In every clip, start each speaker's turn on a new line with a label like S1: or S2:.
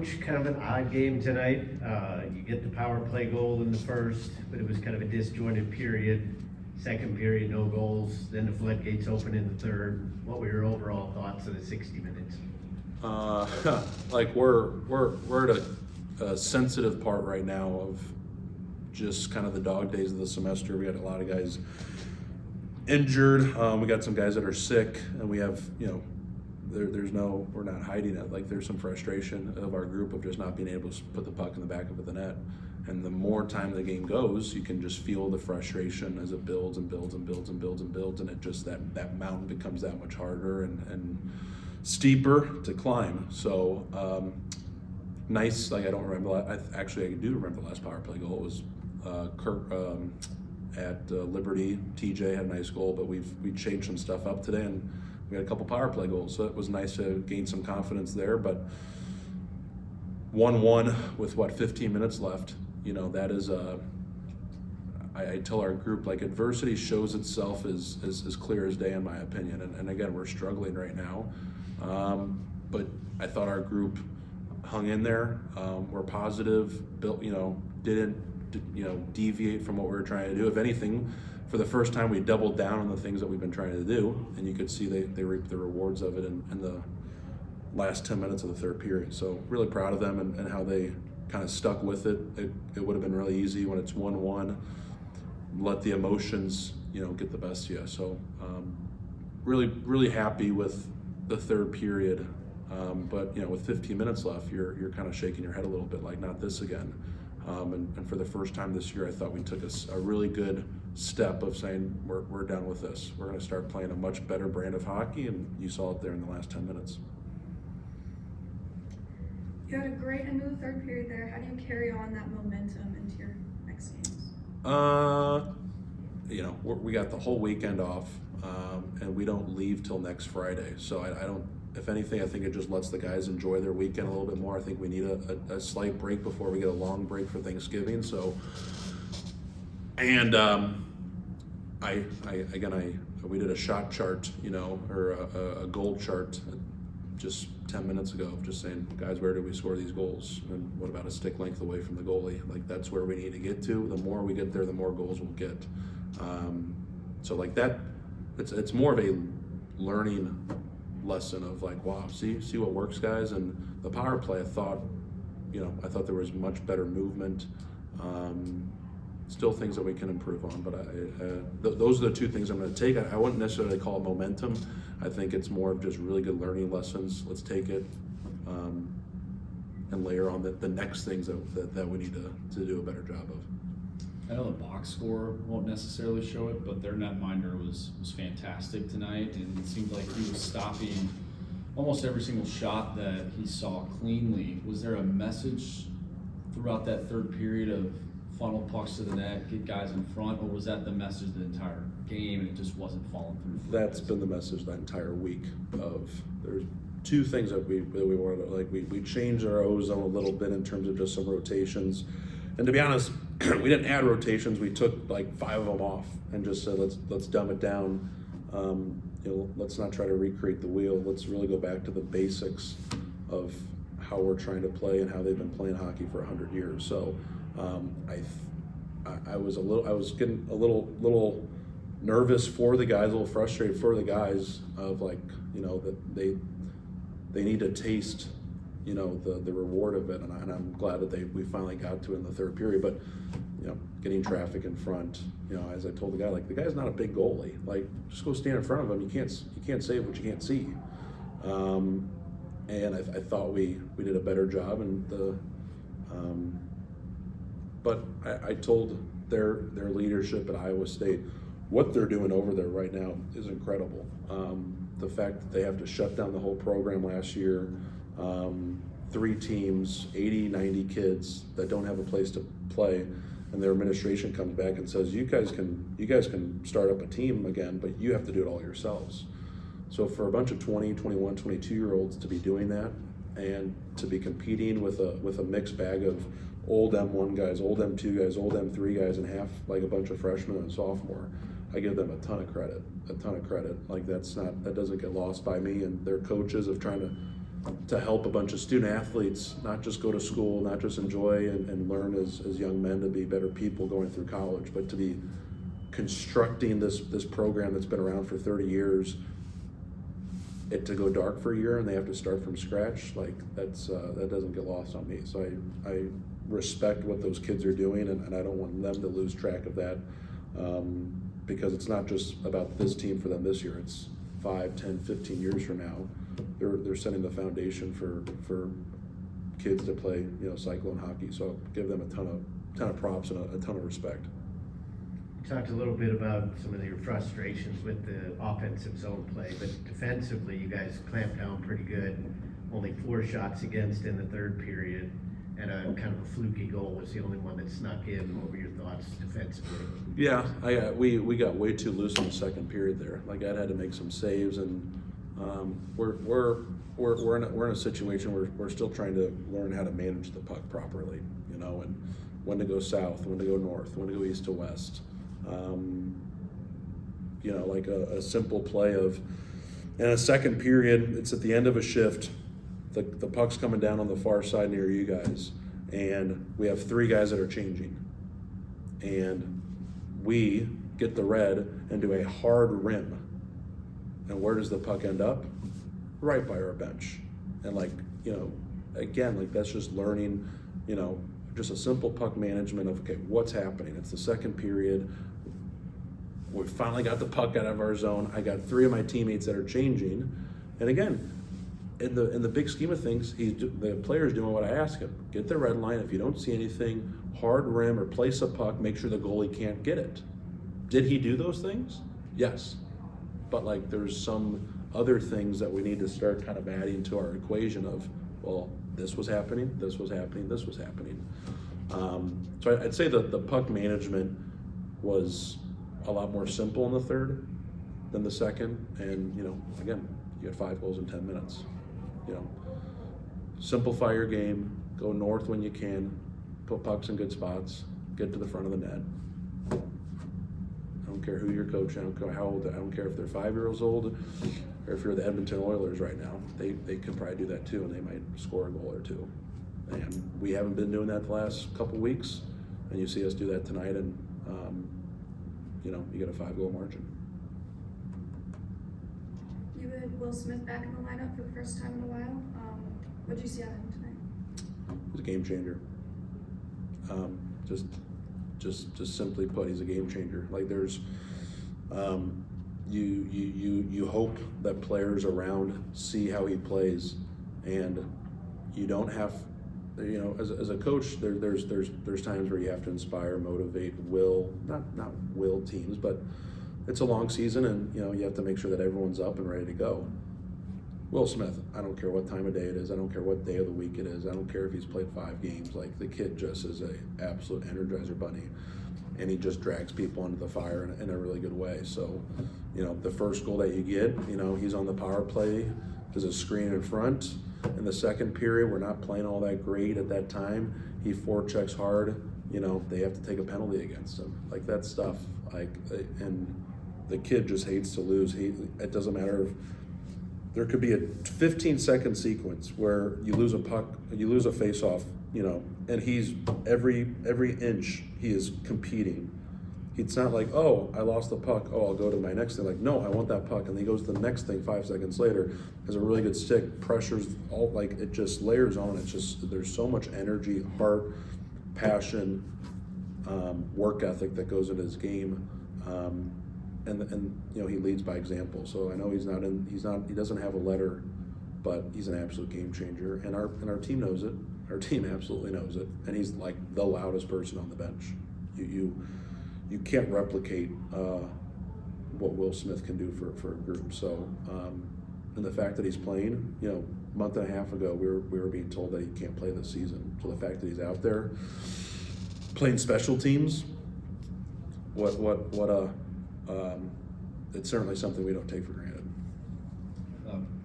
S1: Coach, kind of an odd game tonight. You get the power play goal in the first, but it was kind of a disjointed period. Second period, no goals. Then the floodgates open in the third. What were your overall thoughts of the 60 minutes?
S2: Like we're at a sensitive part right now of just kind of the dog days of the semester. We got a lot of guys injured. We got some guys that are sick, and we have, we're not hiding it. Like there's some frustration of our group of just not being able to put the puck in the back of the net. And the more time the game goes, you can just feel the frustration as it builds and builds and builds and builds and builds, and it just that mountain becomes that much harder and steeper to climb. So nice. Like I don't remember. I do remember the last power play goal. It was Kirk at Liberty. TJ had a nice goal, but we changed some stuff up today, and we had a couple power play goals. So it was nice to gain some confidence there. But 1-1 with 15 minutes left. That is I tell our group, like, adversity shows itself as clear as day in my opinion. And again, we're struggling right now. But I thought our group hung in there. We're positive, didn't deviate from what we were trying to do. If anything, for the first time, we doubled down on the things that we've been trying to do, and you could see they reaped the rewards of it in the last 10 minutes of the third period. So really proud of them and how they kind of stuck with it. It would have been really easy when it's 1-1, let the emotions, get the best of you. So really happy with the third period. But with 15 minutes left, you're kind of shaking your head a little bit, like, not this again. And for the first time this year, I thought we took a really good step of saying we're done with this. We're going to start playing a much better brand of hockey, and you saw it there in the last 10 minutes.
S3: You had a great end of the third period there. How do you carry on that momentum into your next games?
S2: We got the whole weekend off, and we don't leave till next Friday. So I don't. If anything, I think it just lets the guys enjoy their weekend a little bit more. I think we need a slight break before we get a long break for Thanksgiving. So, and we did a shot chart, or a goal chart just 10 minutes ago, just saying, guys, where do we score these goals? And what about a stick length away from the goalie? Like, that's where we need to get to. The more we get there, the more goals we'll get. So like that, it's more of a learning lesson of like, wow, see what works, guys. And the power play, I thought there was much better movement. Still things that we can improve on, but those are the two things I'm going to take. I wouldn't necessarily call it momentum. I think it's more of just really good learning lessons. Let's take it and layer on the next things that we need to do a better job of.
S4: I know the box score won't necessarily show it, but their netminder was fantastic tonight, and it seemed like he was stopping almost every single shot that he saw cleanly. Was there a message throughout that third period of funnel pucks to the net, get guys in front, or was that the message the entire game and it just wasn't falling through?
S2: That's been the message that entire week. There's two things that we wanted to, like, we changed our ozone a little bit in terms of just some rotations. And to be honest, we didn't add rotations. We took like 5 of them off and just said, let's dumb it down. Let's not try to recreate the wheel. Let's really go back to the basics of how we're trying to play and how they've been playing hockey for 100 years. So I was getting a little nervous for the guys, a little frustrated for the guys of, like, that they need to taste the reward of it, and I'm glad that we finally got to it in the third period. But getting traffic in front, as I told the guy, like, the guy's not a big goalie, like, just go stand in front of him. You can't save what you can't see. And I thought we did a better job, and but I told their leadership at Iowa State, what they're doing over there right now is incredible. The fact that they have to shut down the whole program last year, 3 teams, 80, 90 kids that don't have a place to play, and their administration comes back and says, you guys can start up a team again, but you have to do it all yourselves. So for a bunch of 20, 21, 22-year-olds to be doing that, and to be competing with a mixed bag of old M1 guys, old M2 guys, old M3 guys, and half like a bunch of freshmen and sophomore, I give them a ton of credit. Like, that doesn't get lost by me and their coaches of trying to to help a bunch of student athletes not just go to school, not just enjoy and learn as young men to be better people going through college, but to be constructing this program that's been around for 30 years, it to go dark for a year and they have to start from scratch, like that doesn't get lost on me. So I respect what those kids are doing, and I don't want them to lose track of that, because it's not just about this team for them this year. It's 5, 10, 15 years from now. They're setting the foundation for kids to play, Cyclone hockey. So I'll give them a ton of props and a ton of respect.
S1: You talked a little bit about some of your frustrations with the offensive zone play, but defensively, you guys clamped down pretty good. Only 4 shots against in the third period, and a kind of a fluky goal was the only one that snuck in. What were your thoughts defensively?
S2: Yeah, we got way too loose in the second period there. Like, Ed had to make some saves, and we're in a situation where we're still trying to learn how to manage the puck properly, and when to go south, when to go north, when to go east to west. Like a simple play of, in a second period, it's at the end of a shift, the puck's coming down on the far side near you guys, and we have 3 guys that are changing, and we get the red and do a hard rim, and where does the puck end up? Right by our bench. And again, that's just learning, just a simple puck management of, okay, what's happening? It's the second period. We finally got the puck out of our zone. I got 3 of my teammates that are changing. And again, in the big scheme of things, the player's doing what I ask him. Get the red line. If you don't see anything, hard rim or place a puck, make sure the goalie can't get it. Did he do those things? Yes. But there's some other things that we need to start kind of adding to our equation of, well, this was happening, this was happening, this was happening. So I'd say that the puck management was a lot more simple in the third than the second. And, again, you had 5 goals in 10 minutes. Simplify your game, go north when you can, put pucks in good spots, get to the front of the net. I don't care who your coach, I don't care how old, I don't care if they're 5 years old or if you're the Edmonton Oilers right now. They could probably do that too, and they might score a goal or 2. And we haven't been doing that the last couple weeks, and you see us do that tonight, and you get a 5-goal margin.
S3: You had Will Smith back in the lineup for the first time in a while. What did you see out of him tonight?
S2: He's a game changer. Just simply put, he's a game changer. There's, you hope that players around see how he plays, and you don't have, as a coach, there's times where you have to inspire, motivate, not will teams, but it's a long season, and you have to make sure that everyone's up and ready to go. Will Smith, I don't care what time of day it is, I don't care what day of the week it is, I don't care if he's played 5 games, the kid just is a absolute energizer bunny, and he just drags people into the fire in a really good way. So, the first goal that you get, he's on the power play, there's a screen in front. In the second period, we're not playing all that great at that time. He forechecks hard, they have to take a penalty against him. That stuff, and the kid just hates to lose. It doesn't matter if there could be a 15-second sequence where you lose a puck, you lose a face-off, and he's every inch he is competing. It's not like, oh, I lost the puck, oh, I'll go to my next thing. No, I want that puck, and then he goes to the next thing 5 seconds later, has a really good stick, pressures all, it just layers on. It's just, there's so much energy, heart, passion, work ethic that goes into his game. And he leads by example. So I know he doesn't have a letter, but he's an absolute game changer, and our team knows it. Our team absolutely knows it, and he's the loudest person on the bench. You can't replicate what Will Smith can do for a group. So, and the fact that he's playing, a month and a half ago we were being told that he can't play this season. So the fact that he's out there playing special teams, it's certainly something we don't take for granted.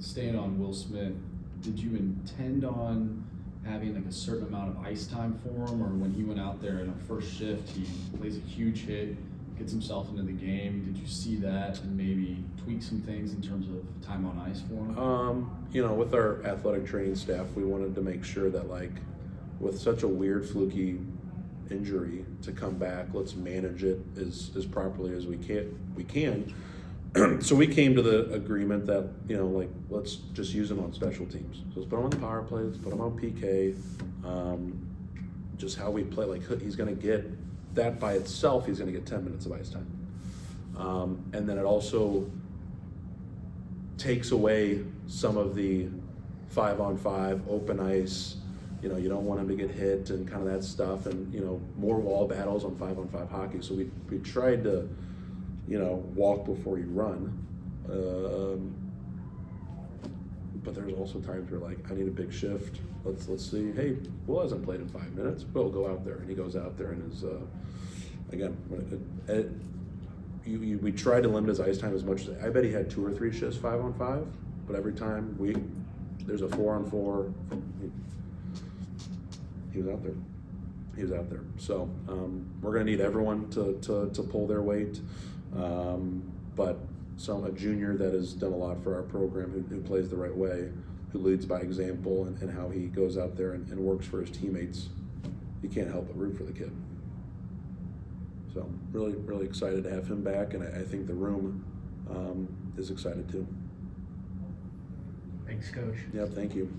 S4: Staying on Will Smith, did you intend on having a certain amount of ice time for him, or when he went out there in a first shift, he plays a huge hit, gets himself into the game. Did you see that and maybe tweak some things in terms of time on ice for him?
S2: You know, with our athletic training staff, we wanted to make sure that, like, with such a weird, fluky injury to come back, let's manage it as properly as we can. So we came to the agreement that, you know, like, let's just use him on special teams. So let's put him on the power play, let's put him on PK. Just how we play, like, he's going to get that by itself, he's going to get 10 minutes of ice time. And then it also takes away some of the 5-on-5 open ice. You know, you don't want him to get hit and kind of that stuff, and, you know, more wall battles on 5-on-5 hockey. So we tried to, you know, walk before you run. But there's also times where, like, I need a big shift. Let's see. Hey, Will hasn't played in 5 minutes. Will, go out there, and he goes out there and is again. We tried to limit his ice time as much as I bet he had 2 or 3 shifts 5-on-5, but every time there's a 4-on-4. He was out there. He was out there. So we're going to need everyone to pull their weight. But a junior that has done a lot for our program, who plays the right way, who leads by example, and how he goes out there and works for his teammates, you can't help but root for the kid. So really, really excited to have him back, and I think the room is excited too.
S1: Thanks, Coach.
S2: Yep, thank you.